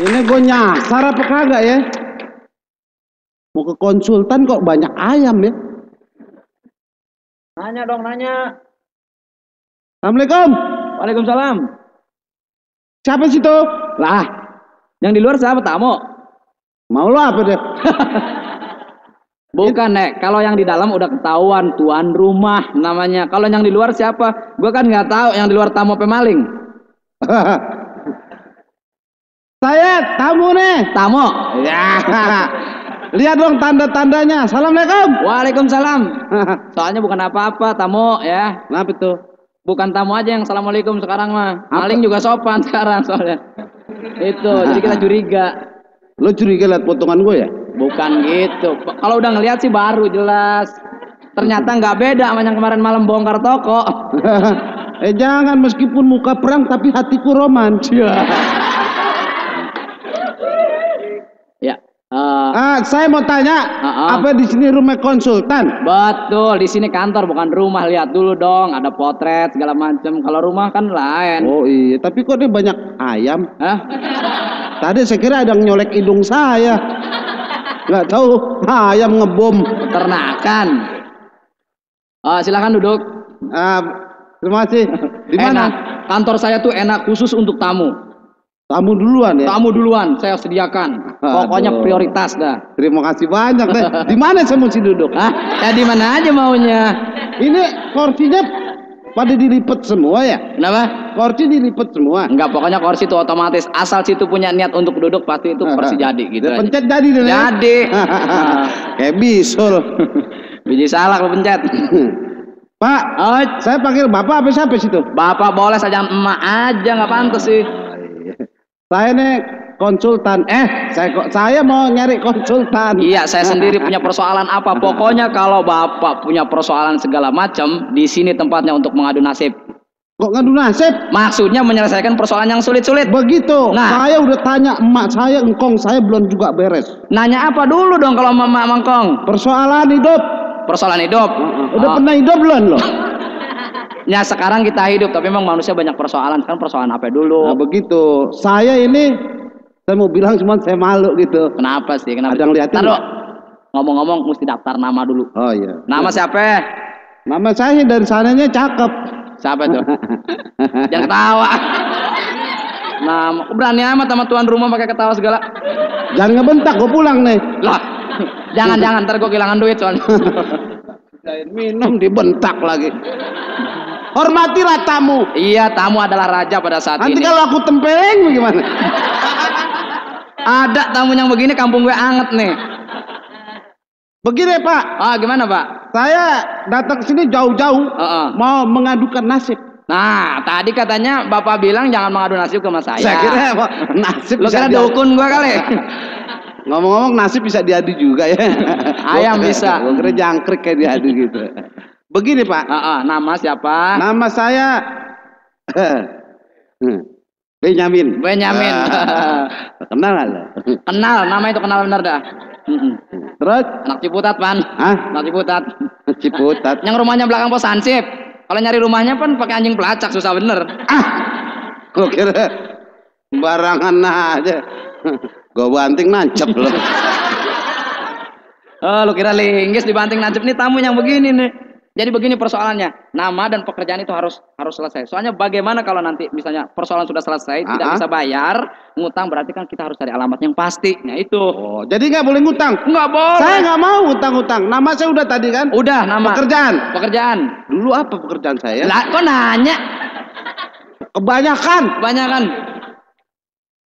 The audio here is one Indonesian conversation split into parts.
Ini gue nyasar apa kagak ya? Mau ke konsultan kok banyak ayam ya? Nanya dong, nanya. Assalamualaikum. Waalaikumsalam. Siapa sih tuh? Lah, yang di luar siapa tamu? Mau lo apa deh? Bukan, Nek. Kalau yang di dalam udah ketahuan tuan rumah namanya. Kalau yang di luar siapa? Gua kan nggak tahu yang di luar tamu pemaling. Saya tamu nih. Tamu. Ya. Lihat dong tanda-tandanya. Assalamualaikum. Waalaikumsalam. Soalnya bukan apa-apa, tamu ya. Kenapa tuh? Bukan tamu aja yang assalamualaikum sekarang mah. Maling juga sopan sekarang soalnya. Itu, jadi kita curiga. Lo curiga liat potongan gue ya? Bukan gitu. Kalau udah ngeliat sih baru jelas. Ternyata nggak beda sama yang kemarin malam bongkar toko. Jangan, meskipun muka perang tapi hatiku roman. Ya. Saya mau tanya, apa di sini rumah konsultan? Betul, di sini kantor bukan rumah. Lihat dulu dong, ada potret segala macam. Kalau rumah kan lain. Oh iya, tapi kok ini banyak ayam? Hah? Tadi saya kira ada yang nyolek hidung saya. Nggak tahu, ayam ngebom. Peternakan. Silakan duduk. Terima kasih. Di mana? Kantor saya tuh enak khusus untuk tamu. Tamu duluan ya? Tamu duluan, saya sediakan. Pokoknya prioritas dah. Terima kasih banyak deh. Di mana saya mesti duduk? Ya di mana aja maunya. Ini kursinya pada dilipet semua ya? Kenapa? Kursi dilipet semua? Enggak, pokoknya kursi itu otomatis. Asal situ punya niat untuk duduk, pasti itu kursi jadi gitu aja. Pencet jadi deh. Jadi. Kayak bisul. Biji salak lo pencet. Pak, saya panggil bapak apa siapa situ? Bapak boleh saja, emak aja, nggak pantas sih. Saya nih konsultan. Saya mau nyari konsultan. Iya, saya sendiri punya persoalan apa. Pokoknya kalau bapak punya persoalan segala macam, di sini tempatnya untuk mengadu nasib. Kok ngadu nasib? Maksudnya menyelesaikan persoalan yang sulit-sulit. Begitu. Nah, saya udah tanya emak saya, engkong saya belum juga beres. Nanya apa dulu dong kalau emak mangkong? Persoalan hidup. Persoalan hidup. Udah pernah hidup belum lo? Ya sekarang kita hidup, tapi memang manusia banyak persoalan. Kan persoalan apa dulu? Nah begitu. Saya mau bilang cuma saya malu gitu. Kenapa sih? Kenapa? Ada yang liatin? Taruh. Ngomong-ngomong mesti daftar nama dulu. Oh iya. Nama siapa? Nama saya dari sananya cakep. Siapa itu? Jangan ketawa. Nama berani amat sama tuan rumah pakai ketawa segala. Jangan ngebentak, gue pulang nih. Lah, jangan ntar gue kehilangan duit soalnya. Minum dibentak lagi. Hormatilah tamu. Iya, tamu adalah raja pada saat Nanti ini. Nanti kalau aku tempeleng bagaimana? Ada tamu yang begini, kampung gue anget nih. Begini Pak. Gimana Pak? Saya datang ke sini jauh-jauh mau mengadukan nasib. Nah, tadi katanya Bapak bilang jangan mengadu nasib ke mas saya. Saya kira nasib. Lo kira dukun gue kali. Ngomong-ngomong nasib bisa diadu juga ya. Ayam bisa. Gue kira jangkrik kayak diadu gitu. Begini Pak. Nama siapa? Nama saya Benyamin. Benyamin. Kenal nggak lo? Kenal, nama itu kenal bener dah. Terus? Anak Ciputat, Pan. Anak Ciputat. Ciputat. Yang rumahnya belakang pos Hansip. Kalau nyari rumahnya Pan pakai anjing pelacak, susah bener. Gue kira barangan aja. Gue banting nancep lo. Lu kira linggis dibanting nancep, nih tamu yang begini nih. Jadi begini persoalannya, nama dan pekerjaan itu harus selesai. Soalnya bagaimana kalau nanti misalnya persoalan sudah selesai, tidak bisa bayar, ngutang berarti kan kita harus cari alamat yang pasti. Nah itu. Oh, jadi nggak boleh ngutang? Nggak boleh. Saya nggak mau ngutang-ngutang. Nama saya udah tadi kan? Udah, nama. Pekerjaan. Dulu apa pekerjaan saya? Lah, kok nanya? Kebanyakan.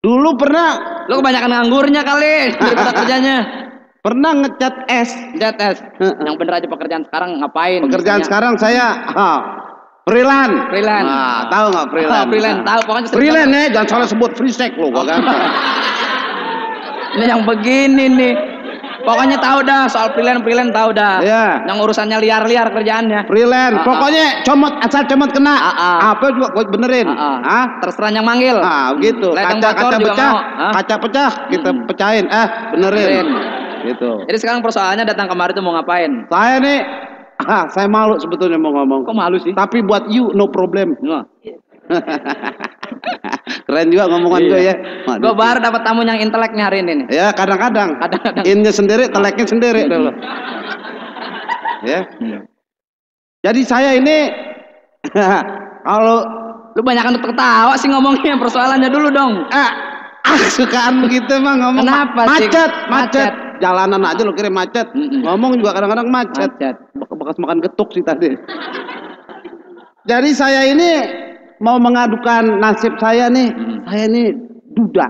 Dulu pernah. Lo kebanyakan nganggurnya kali daripada kerjanya. Pernah ngecat es. Yang bener aja pekerjaan sekarang ngapain? Pekerjaan sekarang saya freelance. Tahu nggak freelance? Freelance tahu, pokoknya freelance ya, jangan salah sebut free sex lo, gua gampang. Ini yang begini nih. Pokoknya tahu dah soal freelance tahu dah. Iya. Yang urusannya liar kerjaannya. Freelance. Pokoknya asal comot kena. Apa juga gua benerin. Terserah yang manggil. Begitu. Kaca pecah kita pecahin. Benerin. Gitu. Jadi sekarang persoalannya datang kemari tuh mau ngapain? Saya nih, saya malu sebetulnya mau ngomong. Kok malu sih? Tapi buat you no problem. Keren juga ngomongan gue ya. Gue baru dapat tamu yang intelek nih hari ini nih. Ya kadang-kadang. Innya sendiri, teleknya sendiri dulu. Ya. Jadi saya ini kalau lu banyakan ketawa sih ngomongnya, persoalannya dulu dong. Sukaan begitu emang ngomong. Kenapa sih? Macet. Jalanan aja lo kira macet. Ngomong juga kadang-kadang macet. Bekas makan getuk sih tadi. Jadi saya ini mau mengadukan nasib saya nih. Saya ini duda.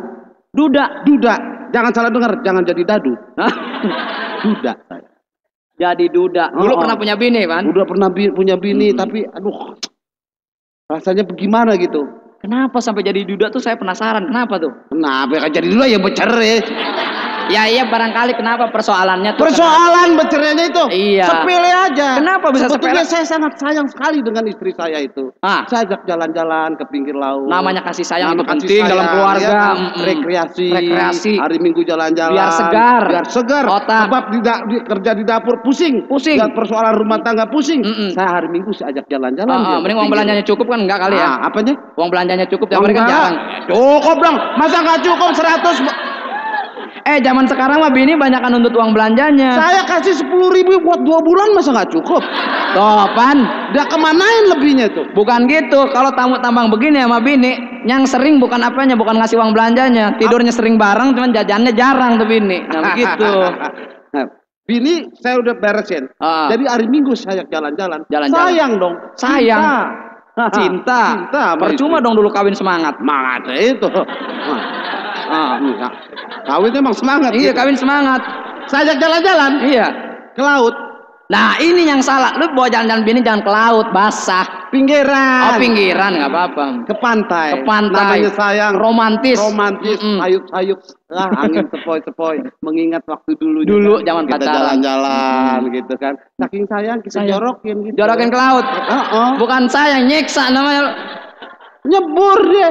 Jangan salah dengar, jangan jadi dadu. Duda saya. Jadi duda. Dulu pernah punya bini, kan? Udah pernah punya bini, tapi aduh, rasanya bagaimana gitu. Kenapa sampai jadi duda tuh saya penasaran. Kenapa tuh? Kenapa jadi duda ya bercerai? Ya iya barangkali kenapa persoalannya tuh. Persoalan bercerainya itu iya. Sepele aja. Kenapa bisa sebetulnya sepele? Saya sangat sayang sekali dengan istri saya itu. Saya ajak jalan-jalan ke pinggir laut. Namanya kasih sayang itu penting dalam keluarga. Ya, rekreasi. Hari Minggu jalan-jalan. Biar segar. Otak. Sebab kerja di dapur pusing. Lihat persoalan rumah tangga pusing. Saya hari Minggu saya ajak jalan-jalan. Mending uang belanjanya cukup kan enggak kali ya? Apanya? Uang belanjanya cukup, yang mereka jarang. Cukup dong. Masa nggak cukup 100? Zaman sekarang mah bini banyakan nuntut uang belanjanya. Saya kasih 10.000 buat 2 bulan masa nggak cukup? Toh, Pan. Dia kemanain lebihnya tuh? Bukan gitu. Kalau tamu tambang begini sama bini, yang sering bukan apanya, bukan ngasih uang belanjanya. Tidurnya sering bareng, cuman jajannya jarang tuh bini. Nah begitu. Bini saya udah beresin. Jadi hari Minggu saya jalan-jalan. Sayang dong. Sayang. Cinta. Percuma dong dulu kawin semangat. Semangat itu. Kawin emang semangat. Iya, kawin semangat. Saya ajak jalan-jalan. Iya. Ke laut. Nah ini yang salah. Lu bawa jalan-jalan bini jangan ke laut, basah. Pinggiran. Oh pinggiran, nggak apa-apa. Ke pantai. Ke pantai. Namanya sayang. Romantis. Sayup-sayup. Angin sepoi-sepoi. Mengingat waktu dulu. Dulu zaman kita jalan-jalan gitu kan. Saking sayang kita jorokin gitu. Jorokin ke laut. Bukan sayang, nyiksa namanya. Nyebur dia.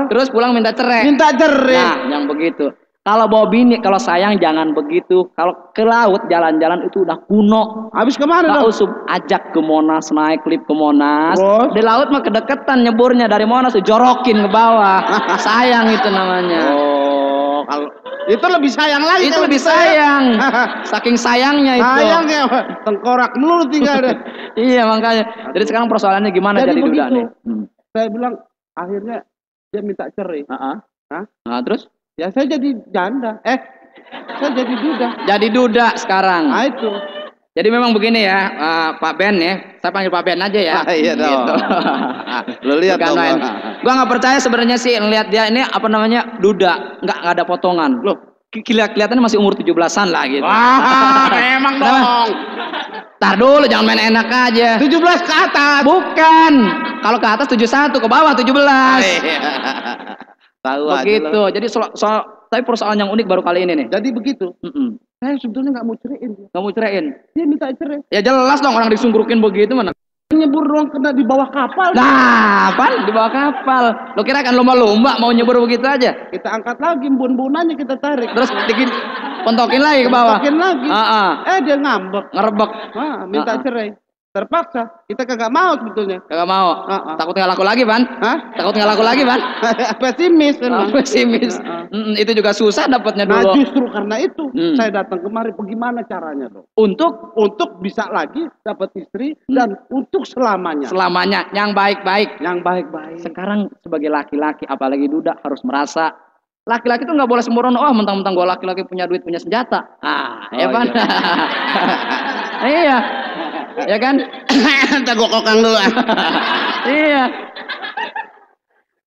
Terus pulang minta cerai. Nah, yang begitu. Kalau bawa bini, kalau sayang jangan begitu. Kalau ke laut jalan-jalan itu udah kuno. Habis kemana dong? Ajak ke Monas, naik klip ke Monas. Terus? Di laut mah kedeketan nyeburnya dari Monas jorokin ke bawah. Sayang itu namanya. Oh, kalau itu lebih sayang lagi. Itu lebih sayang. Saking sayangnya itu. Sayangnya tengkorak mulu tinggal deh. Iya makanya. Jadi sekarang persoalannya gimana jadi duda nih? Saya bilang akhirnya dia minta cerai. Nah, terus? Ya saya jadi janda. Saya jadi duda. Jadi duda sekarang. Nah itu. Jadi memang begini ya, Pak Ben ya. Saya panggil Pak Ben aja ya. Iya dong. Gitu. Lu lihat dong. Gua nggak percaya sebenarnya sih ngelihat dia ini apa namanya duda, nggak ada potongan. Loh, kelihatannya masih umur 17-an lah gitu. Wah, memang dong. Tar dulu jangan main enak aja. 17 ke atas. Bukan. Kalau ke atas 71, ke bawah 17. Tahu begitu. Jadi tapi persoalan yang unik baru kali ini nih. Jadi begitu. Saya sebetulnya nggak mau ceraiin. Nggak mau ceraiin. Dia minta cerai. Ya jelas dong orang disungkurukin begitu mana. Nyebur doang kena di bawah kapal. Nah, Pan di bawah kapal. Lo kira kan lomba-lomba mau nyebur begitu aja? Kita angkat lagi bun-bunannya kita tarik. Terus pontokin lagi ke bawah. Pontokin lagi. Dia ngambek. Ngerebek. Minta cerai. Terpaksa. Kita kagak mau sebetulnya. Kagak mau. Takut nggak laku lagi, Pan? Takut nggak laku lagi, Pan? Pesimis kan. Pesimis. Itu juga susah dapatnya dulu. Nah, justru karena itu saya datang kemari. Bagaimana caranya, dong? Untuk bisa lagi dapat istri dan untuk selamanya. Selamanya yang baik-baik. Yang baik-baik. Sekarang sebagai laki-laki apalagi duda harus merasa laki-laki itu nggak boleh sembrono. Mentang-mentang gua laki-laki punya duit, punya senjata. Ya, Pan. Iya. Ya kan? Entar gua kokang dulu. Iya.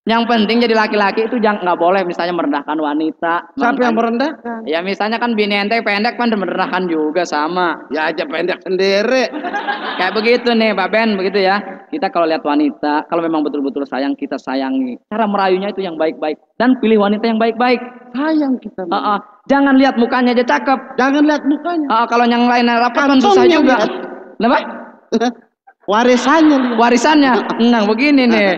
Yang penting jadi laki-laki itu nggak boleh misalnya merendahkan wanita. Siapa yang merendahkan? Ya misalnya kan bini ente pendek kan merendahkan juga sama. Ya aja pendek sendiri. Kayak begitu nih Pak Ben, begitu ya. Kita kalau lihat wanita, kalau memang betul-betul sayang, kita sayangi. Cara merayunya itu yang baik-baik dan pilih wanita yang baik-baik. Sayang kita. Jangan lihat mukanya aja cakep. Jangan lihat mukanya. Kalau yang lain rapat kan susah juga. Kenapa? Warisannya. Nah begini nih.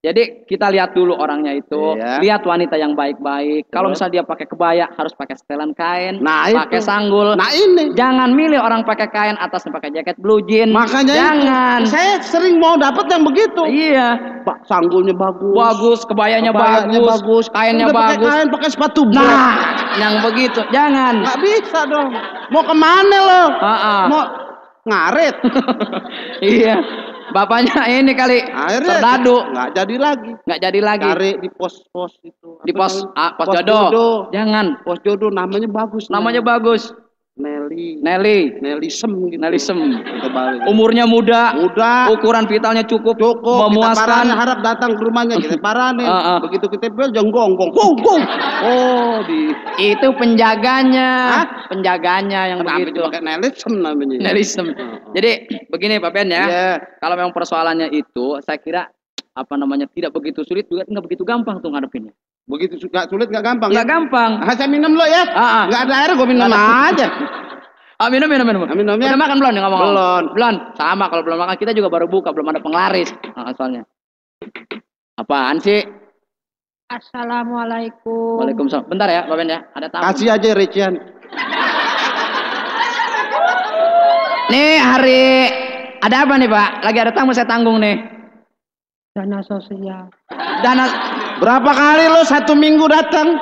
Jadi kita lihat dulu orangnya itu, Iya. lihat wanita yang baik-baik. Kalau Terus? misalnya dia pakai kebaya, harus pakai setelan kain, Nah, pakai itu. sanggul. Nah, ini. Jangan milih orang pakai kain atasnya pakai jaket blue jean. Makanya jangan. itu. Saya sering mau dapat yang begitu. Iya. Pak, sanggulnya bagus. Bagus, kebayanya bagus, kainnya Udah pakai bagus. kain, pakai sepatu. Nah, yang begitu, jangan. Nggak bisa dong. Mau kemana lo? Mau ngarit. Iya. Bapaknya ini kali Akhirnya serdadu. nggak jadi lagi. Nggak jadi lagi. Cari di pos-pos itu. Di pos Pos jodoh. jodoh. Jangan. Pos jodoh namanya bagus. Namanya bagus. Nelly. Nelisem gitu. Nelisem. Kita balik. Umurnya muda. Ukuran vitalnya cukup. Memuaskan. Memuaskan. Harap datang ke rumahnya kita paranin. Begitu kita bel gonggong. Oh, Itu penjaganya. Hah? Penjaganya yang kenapa begitu. pakai Nelisem namanya? Nelisem. Jadi begini Pak Ben ya. Iya. Kalau memang persoalannya itu, saya kira tidak begitu sulit juga, nggak begitu gampang tuh ngadepinnya. Begitu nggak sulit nggak gampang. Nggak gampang. Saya minum lo ya. Nggak ada air gue minum aja. Minum. Minumnya. Udah makan belum nih ngomong? Belum. Sama kalau belum makan kita juga baru buka, belum ada penglaris. Soalnya. Apaan sih? Assalamualaikum. Waalaikumsalam. Bentar ya, Pak Ben ya. Ada tamu. Kasih aja recian. Nih ada apa nih Pak? Lagi ada tamu saya tanggung nih. Dana sosial. Berapa kali lo 1 minggu datang?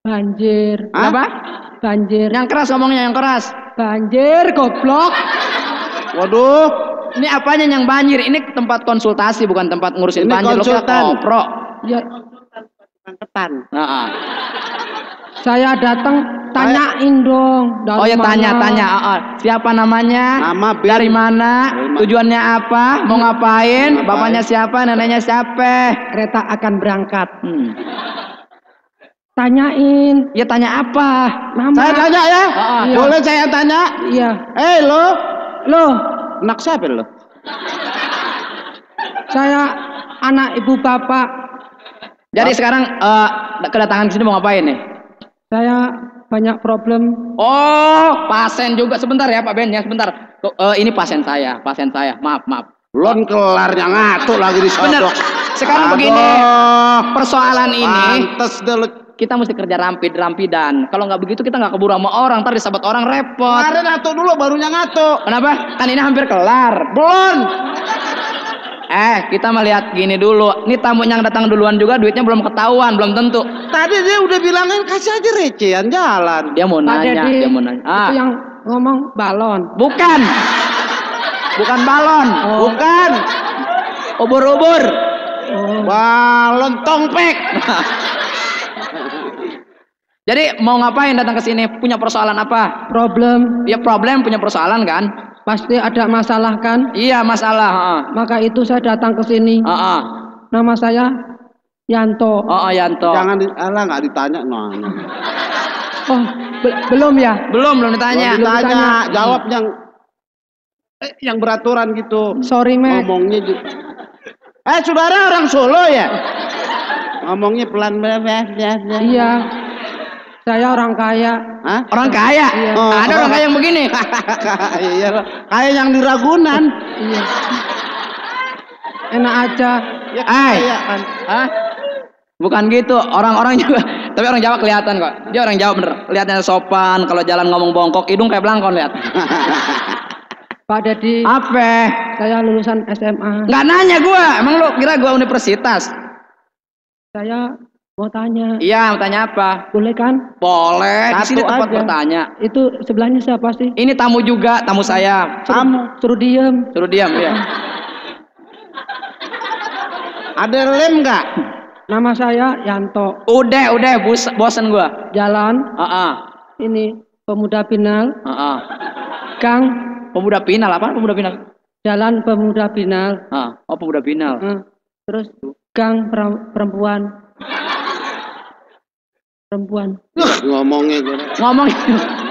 Banjir. Apa? Banjir. Yang keras ngomongnya, yang keras. Banjir, goblok. Waduh. Ini apanya yang banjir? Ini tempat konsultasi, bukan tempat ngurusin Ini banjir. konsultan. Lo kopro. Ya, Angketan. saya datang tanyain dong. Oh ya, tanya. Siapa namanya? Nama Dari mana? Tujuannya apa? Mau ngapain? Ngapain? Bapaknya siapa? Neneknya siapa? Kereta akan berangkat. Tanyain. Ya tanya apa? Nama. Saya tanya ya. Iya. Boleh saya tanya? Iya. Lo. Anak siapa lo? Saya anak ibu bapak. Jadi sekarang kedatangan ke sini mau ngapain nih? Saya banyak problem. Oh, pasien juga. Sebentar ya Pak Ben ya, sebentar. Ini pasien saya. Maaf. Belum kelarnya ngatuk lagi di Bener. Sekarang begini, persoalan ini pantes deh lo. kita mesti kerja rampidan. Kalau nggak begitu kita nggak keburu sama orang, ntar disabat orang repot. Kemarin ngatuk dulu, barunya ngatuk. Kenapa? Kan ini hampir kelar. Belum. Kita melihat gini dulu. Ini tamu yang datang duluan juga duitnya belum ketahuan, belum tentu. Tadi dia udah bilangin kasih aja recehan jalan. Dia mau Pak nanya, Dedi, dia mau nanya. Itu yang ngomong balon. Bukan balon, Bukan. ubur-ubur. Balon tongpek. Jadi mau ngapain datang ke sini? Punya persoalan apa? Problem. Ya problem punya persoalan kan? Pasti ada masalah kan? Iya masalah. Maka itu saya datang ke sini. Nama saya Yanto. Yanto. Jangan nggak ditanya. Oh, belum ya? Belum ditanya. Belum ditanya. Jawab yang beraturan gitu. Sorry, Mek. Ngomongnya saudara orang Solo ya? Ngomongnya pelan. Iya. Saya orang kaya. Hah? Orang kaya? Iya. Ada orang kaya yang begini? Iya, kayak yang di Ragunan. Iya. Enak aja. Ya, kaya kan. Hah? Bukan gitu, orang-orang juga. Tapi orang Jawa kelihatan kok. Dia orang Jawa bener. Lihatnya sopan, kalau jalan ngomong bongkok, hidung kayak belangkon lihat. Pak Dedi. Apa? Saya lulusan SMA. Nggak nanya gua. Emang lu kira gua universitas? Saya mau tanya. Iya, mau tanya apa? Boleh kan? Boleh. Di sini Satu tempat aja. bertanya. Itu sebelahnya siapa sih? Ini tamu juga, tamu saya. Suruh diem. Suruh diam ya. Ada lem nggak? Nama saya Yanto. Udah, bosen gua. Jalan. Ini Pemuda Binal. Gang. Pemuda Pinal, apa? Pemuda Pinal. Jalan Pemuda Binal. Pemuda Pinal. Terus gang perempuan.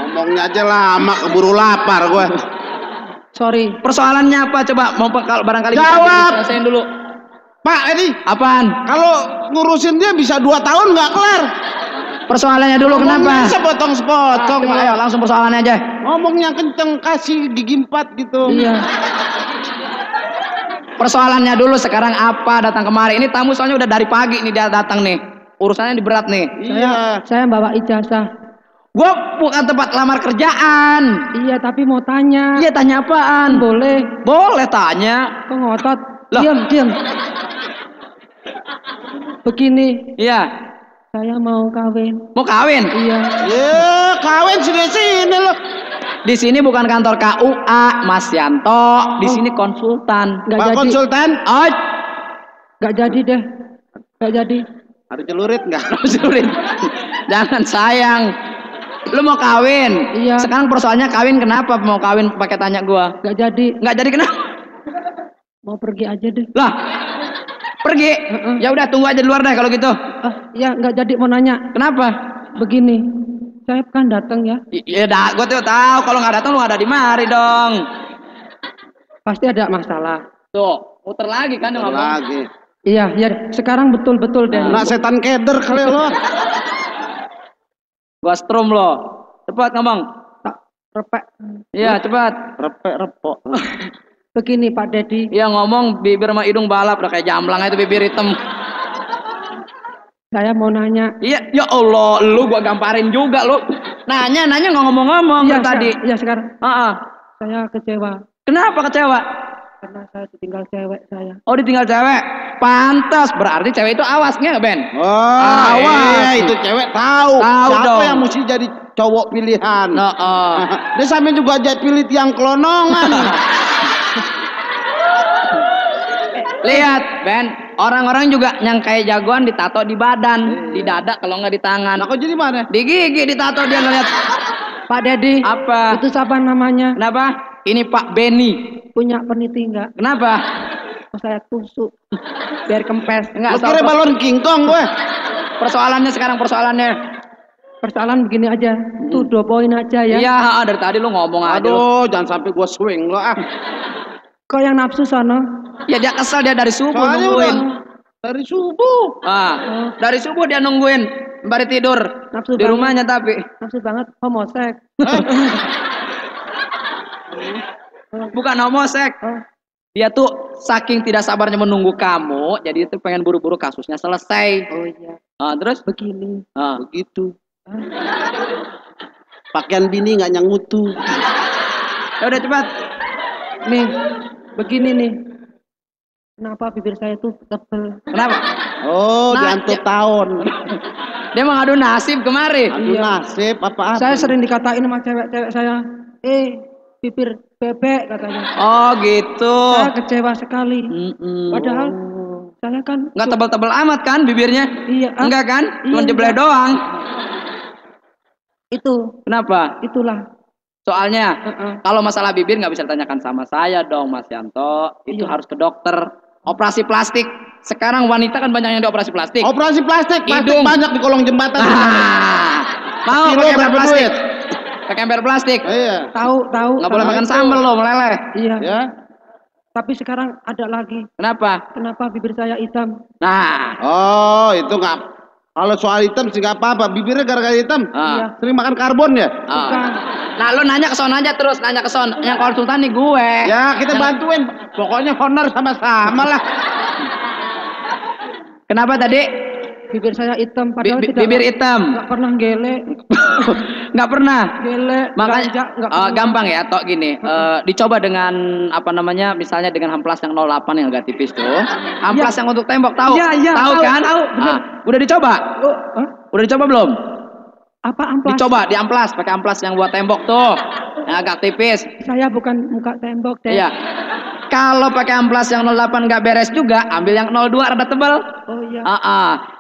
Ngomongnya aja lama, keburu lapar gue. Sorry. Persoalannya apa coba? Mau kalau barangkali jawab. Selesaiin dulu. Pak, ini apaan? Kalau ngurusin dia bisa 2 tahun nggak kelar. Persoalannya dulu kenapa? Sepotong-sepotong. Ayo langsung persoalannya aja. Ngomongnya kenceng, kasih gigi 4 gitu. Iya. persoalannya dulu sekarang apa datang kemari. Ini tamu soalnya udah dari pagi nih dia datang nih. Urusannya di berat nih. Saya bawa ijazah. Gua bukan tempat lamar kerjaan. Iya, tapi mau tanya. Iya, tanya apaan? Boleh. Boleh tanya. Kok ngotot? Loh. Diam. Begini, Iya. saya mau kawin. Mau kawin? Iya. Kawin sini loh. Di sini bukan kantor KUA, Mas Yanto. Di sini konsultan. Nggak Pak jadi. konsultan, Nggak jadi deh. Nggak jadi. ada celurit nggak? Surit. Jangan sayang. Lu mau kawin? Iya. Sekarang persoalannya kawin kenapa? Mau kawin pakai tanya gua. Nggak jadi. Nggak jadi kenapa? Mau pergi aja deh. Lah. Pergi. Ya udah tunggu aja di luar deh kalau gitu. Ya nggak jadi, mau nanya. Kenapa? Begini, saya kan datang ya. Iya dah, gua tuh tahu kalau nggak datang lu ada di mari dong. Pasti ada masalah. Tuh, muter lagi kan yang ngomong. Lagi. Iya, sekarang betul-betul deh. Nak setan keder kali lo. Gua strum lo. Cepat ngomong. Tak repek. Iya, cepat. Repok. Begini Pak Dedi. Iya ngomong bibir sama hidung balap udah kayak jamblang itu bibir hitam. Saya mau nanya. Iya, ya Allah, lu gua gamparin juga lu. Nanya nggak ngomong-ngomong Iya, tadi. Iya sekarang. Saya kecewa Kenapa kecewa? karena saya ditinggal cewek saya. Oh ditinggal cewek. Pantas berarti cewek itu awas nggak Ben? Oh, iya itu cewek tahu. Siapa dong. yang mesti jadi cowok pilihan. Nah, Dia sampai juga jadi pilih tiang kelonongan. lihat Ben, orang-orang juga yang kayak jagoan ditato di badan, di dada kalau nggak di tangan. Nah, kok jadi mana? Di gigi ditato dia ngeliat. Pak Dedi. Apa? Itu siapa namanya? Kenapa? Ini Pak Beni. Punya peniti enggak? Kenapa? Mau saya tusuk biar kempes. Enggak Lu kira balon King Kong gue. Persoalannya sekarang persoalannya. Persoalan begini aja. Tuh 2 poin aja ya. Iya, dari tadi lu ngomong aja. Aduh, jangan sampai gua swing lo ah. Kok yang nafsu sana? Ya dia kesel dia dari subuh Soalnya nungguin. dari subuh. Dari subuh dia nungguin. Bari tidur Nafsu di banget. rumahnya tapi. Nafsu banget homosek. Bukan homosek. Dia tuh saking tidak sabarnya menunggu kamu, jadi itu pengen buru-buru kasusnya selesai. Oh iya. Terus Begini. Begitu. Pakaian bini nggak yang mutu. Ya udah cepat. Nih, begini nih. Kenapa bibir saya tuh tebel? Kenapa? Oh, diantuk tahun. Dia mau ngadu nasib kemari. Aduh, nasib apa-apa. Saya sering dikatain sama cewek-cewek saya. Bibir bebek katanya. Oh gitu. Saya kecewa sekali. Padahal saya kan Nggak tebal-tebal amat kan bibirnya? Iya. Enggak kan? Cuma Iya, jebleh enggak. doang. Itu. Kenapa? Itulah. Soalnya kalau masalah bibir nggak bisa ditanyakan sama saya dong Mas Yanto. Itu Iya. harus ke dokter. Operasi plastik. Sekarang wanita kan banyak yang dioperasi plastik. Operasi plastik Hidung. banyak di kolong jembatan. Mau Kilo pakai ember berapa plastik? duit? Pakai ember plastik. Iya. Tahu. Nggak boleh Nah, makan itu. sambal loh, meleleh. Iya. Ya. Tapi sekarang ada lagi. Kenapa? Kenapa bibir saya hitam? Nah, Oh, itu nggak. Kalau soal hitam sih nggak apa-apa. Bibirnya gara-gara hitam. Iya. Sering makan karbon ya? Bukan. Nah, lu nanya ke sono aja terus, nanya ke sono. Yang konsultan nih gue. Ya, kita bantuin. Pokoknya honor sama-sama lah. Kenapa tadi? Bibir saya hitam padahal tidak Bibir hitam. nggak pernah gele. Nggak pernah. Gele. Makanya ganja, nggak pernah. gampang ya, tok gini. Dicoba dengan apa namanya? Misalnya dengan amplas yang 08 yang agak tipis tuh. Amplas yang untuk tembok tahu? Iya, tahu tahu, kan? tahu, bener. Udah dicoba? Udah dicoba belum? Apa amplas? Dicoba di amplas, pakai amplas yang buat tembok tuh. Yang agak tipis. Saya bukan muka tembok deh. Iya. Kalau pakai amplas yang 08 nggak beres juga, ambil yang 02 rada tebal. Oh iya.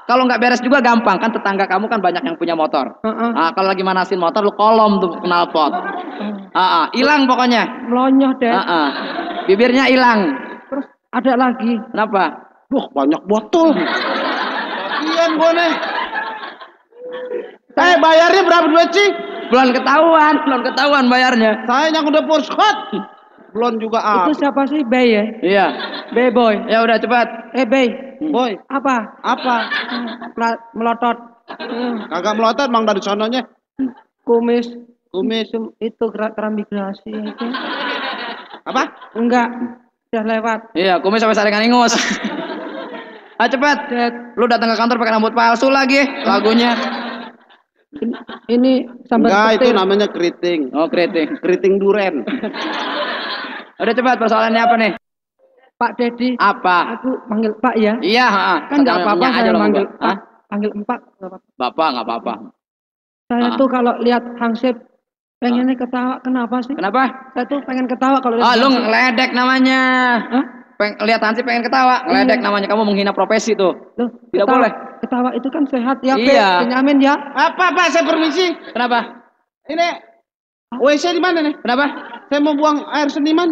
Kalau nggak beres juga gampang kan, tetangga kamu kan banyak yang punya motor. Kalau lagi manasin motor lu kolom tuh knalpot. Hilang pokoknya. Melonyoh deh. Bibirnya hilang. Terus ada lagi. Kenapa? Wah, banyak botol. Iya, gue nih. Bayarnya berapa duit sih? Belum ketahuan bayarnya. Saya yang udah poskot. Belum juga Itu siapa sih? Bay ya? Iya. Bay boy. Ya udah cepat. Bay. Boy, Apa? Melotot. kagak melotot mang dari sononya. Kumis. Kumis. Itu transmigrasi itu. Apa? Enggak. Udah lewat. Iya, kumis sampai saringan ingus. Ah cepet. Lu datang ke kantor pakai rambut palsu lagi lagunya. Ini sambar Enggak, itu petir. namanya keriting. Oh, keriting. Keriting duren. Udah cepat persoalannya apa nih? Pak Dedi. Apa? Aku panggil Pak ya. Iya, Kan nggak apa-apa aja saya lo manggil gua. Pak. Hah? Panggil Empak. Nggak apa-apa. Bapak nggak apa-apa. Saya tuh kalau lihat Hansip pengennya ketawa. Kenapa sih? Kenapa? Saya tuh pengen ketawa kalau Ah, lihat lu Hansip. ngeledek namanya. Hah? Lihat Hansip pengen ketawa, ngeledek Iya. namanya. Kamu menghina profesi tuh. Loh, Tidak ketawa, boleh. Ketawa itu kan sehat ya, Iya. Benyamin ya. Apa, Pak? Saya permisi. Kenapa? Ini WC di mana nih? Kenapa? Saya mau buang air seniman.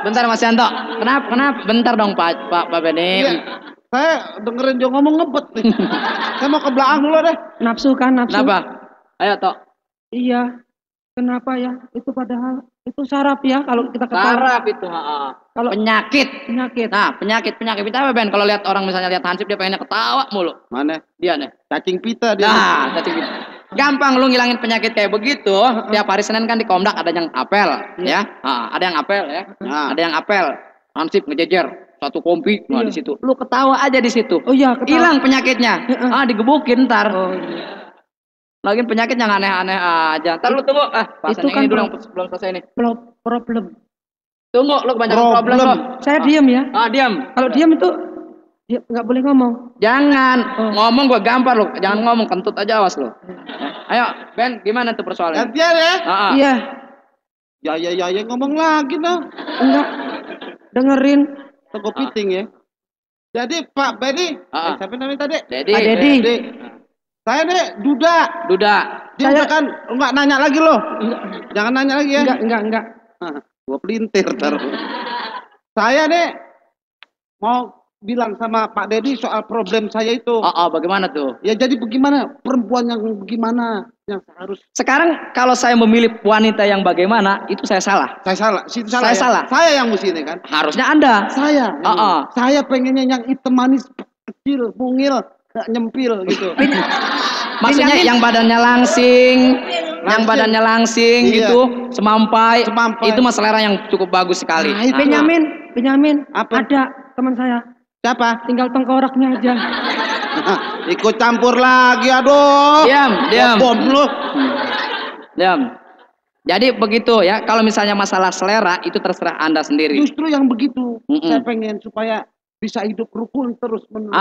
Bentar Mas Yanto. Kenapa? Bentar dong Pak Beni. Iya. Saya dengerin dia ngomong ngebet nih. Saya mau ke belakang dulu deh. Nafsu kan, nafsu. Kenapa? Ayo Tok. Iya. Kenapa ya? Itu padahal itu saraf ya kalau kita ketawa. Saraf itu, heeh. Kalau Penyakit. penyakit. Nah, penyakit itu apa Ben? Kalau lihat orang misalnya lihat Hansip dia pengennya ketawa mulu. Mana? Dia nih. Cacing pita dia. Nah, cacing pita. Gampang lu ngilangin penyakit kayak begitu. Tiap hari Senin kan di Komdak ada yang apel, ya. Ada yang apel ya. Nah. Ada yang apel. Hansip ngejejer satu kompi. Nah, Iya. di situ. Lu ketawa aja di situ. Oh iya, ketawa. Hilang penyakitnya. Digebukin ntar. Oh iya. Lagian penyakit yang aneh-aneh aja. Ntar lu tunggu. Pasan Itu yang kan ini dulu yang belum selesai nih. Problem. Tunggu, lu kebanyakan problem lu. Saya diam ya. Diam. Kalau diam itu dia nggak boleh ngomong. Jangan ngomong gua gampar lu. Jangan ngomong kentut aja awas lu. Ayo, Ben, gimana tuh persoalannya? Gantian ya. Iya. Ya, ngomong lagi dah. Enggak. Dengerin. Toko piting ya. Jadi Pak Bedi, siapa namanya tadi? Dedi. Pak Dedi. Dedi. Saya nih Duda. Dia udah kan enggak nanya lagi loh. Jangan nanya lagi ya. Enggak. Gua pelintir taruh. Saya nih mau bilang sama Pak Dedi soal problem saya itu. Bagaimana tuh? Ya jadi bagaimana perempuan yang bagaimana yang harus Sekarang kalau saya memilih wanita yang bagaimana, itu saya salah. saya salah. Situ salah. Saya ya? salah. Saya yang mesti ini kan. Harusnya Anda. Saya. Saya pengennya yang hitam manis kecil, mungil, gak nyempil gitu. Maksudnya yang badannya langsing, Iya. gitu, semampai. Semampai. Itu mah selera yang cukup bagus sekali. Nah, itu. Benyamin. Apa? Ada teman saya. Siapa? Tinggal tengkoraknya aja. Ikut campur lagi, aduh. Diam. Bom lu. Diam. Jadi begitu ya, kalau misalnya masalah selera itu terserah Anda sendiri. Justru yang begitu. Saya pengen supaya bisa hidup rukun terus menerus.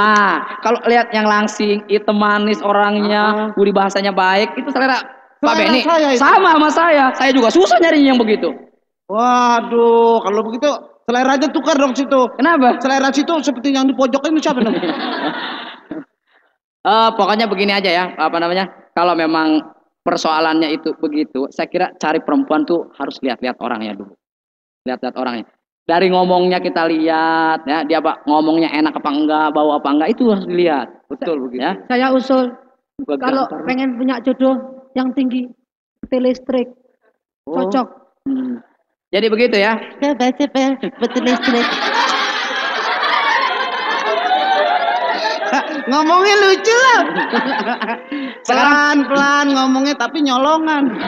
Kalau lihat yang langsing, hitam manis orangnya, budi bahasanya baik, itu selera Pak Beni. Sama sama saya. Saya juga susah nyari yang begitu. Waduh, kalau begitu selera aja tukar dong situ. Kenapa? Selera situ seperti yang di pojok ini siapa namanya? Pokoknya begini aja ya, apa namanya? Kalau memang persoalannya itu begitu, saya kira cari perempuan tuh harus lihat-lihat orangnya dulu. Lihat-lihat orangnya. Dari ngomongnya kita lihat, ya dia ngomongnya enak apa enggak, bau apa enggak, itu harus dilihat. Betul begitu. Ya. Saya usul kalau pengen punya jodoh yang tinggi, betul listrik. Cocok. Jadi begitu ya. Betul listrik. Ngomongnya lucu lah. Pelan-pelan ngomongnya tapi nyolongan.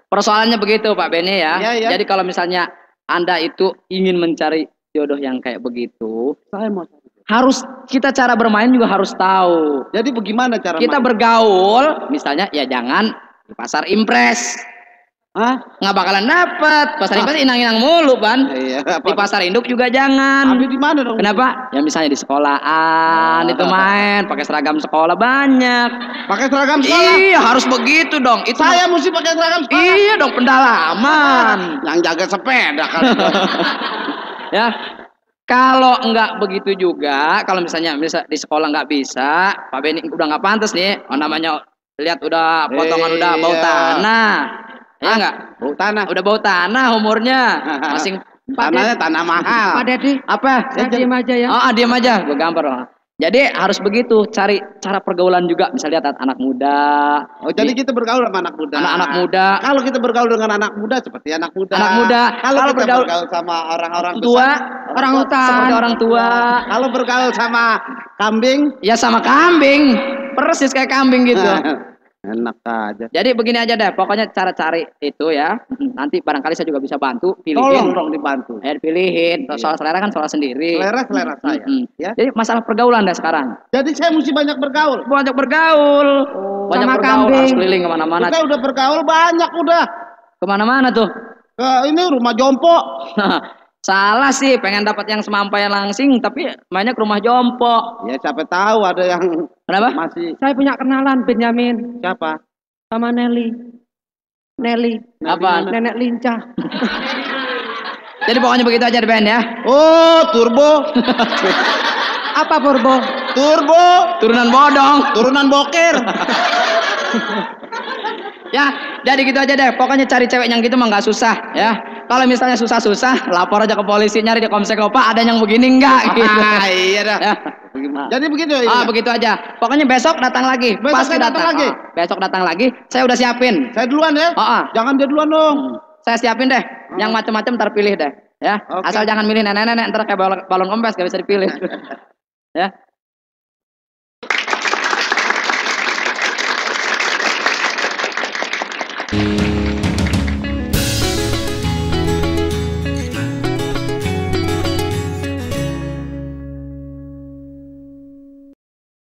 Persoalannya begitu Pak Beni ya. Ya. Jadi kalau misalnya Anda itu ingin mencari jodoh yang kayak begitu, Saya mau. harus kita cara bermain juga harus tahu. Jadi bagaimana cara Kita bergaul, misalnya ya jangan di pasar impres. Nggak bakalan dapet. Pasar impres inang-inang mulu, Ban. Iya. Di pasar induk juga jangan. Tapi di mana dong? Kenapa? Ya misalnya di sekolahan itu main, pakai seragam sekolah banyak. Pakai seragam sekolah? Iya, harus begitu dong. Itu Saya mesti pakai seragam sekolah? Iya dong, pendalaman. Yang jaga sepeda kan. Ya. Kalau enggak begitu juga, kalau misalnya di sekolah nggak bisa, Pak Beni udah nggak pantas nih. Namanya lihat udah potongan udah bau tanah. Ya enggak? Bau tanah. Udah bau tanah umurnya. Masing Tanahnya tanah mahal. Pak Dedi, apa? saya diam aja ya. Diam aja, gue gampar lah. Jadi harus begitu, cari cara pergaulan juga. Bisa lihat anak muda. Oh, jadi kita bergaul sama anak muda. Anak-anak muda. Kalau kita bergaul dengan anak muda seperti anak muda. Anak muda. Kalau kita bergaul sama orang-orang tua, besar, orang hutan. seperti orang tua. Kalau bergaul sama kambing, Ya sama kambing. Persis kayak kambing gitu. Enak aja. Jadi begini aja deh, pokoknya cara cari itu ya. Nanti barangkali saya juga bisa bantu Tolong pilihin. dong dibantu. Pilihin. Iya. Soal selera kan soal sendiri. Selera saya. Ya. Jadi masalah pergaulan deh sekarang. Jadi saya mesti banyak bergaul. Banyak bergaul. Banyak Sama bergaul, kambing. harus keliling kemana-mana. Saya udah bergaul banyak udah. Kemana-mana tuh. Ke ini rumah jompo. Salah sih, pengen dapat yang semampaian langsing, tapi mainnya ke rumah jompo. Ya siapa tahu ada yang Kenapa? masih Saya punya kenalan Benyamin siapa? sama Nelly. Nelly. Apa? Nenek lincah. Jadi pokoknya begitu aja deh Ben ya. Oh, turbo. Apa Purbo? Turbo. Turunan bodong. Turunan boker. Ya, jadi gitu aja deh. Pokoknya cari cewek yang gitu mah nggak susah ya. Kalau misalnya susah-susah, lapor aja ke polisi, nyari di Komsek Opa, ada yang begini enggak? Gitu. Iya dah. Ya. Jadi begitu ya. Begitu aja. Pokoknya besok datang lagi. Besok Pasti saya datang lagi? Besok datang lagi. Saya udah siapin. Saya duluan ya. Jangan dia duluan dong. Saya siapin deh. Yang macam-macam terpilih deh. Ya. Oke. Asal jangan milih nenek-nenek ntar kayak balon kempes gak bisa dipilih. Ya.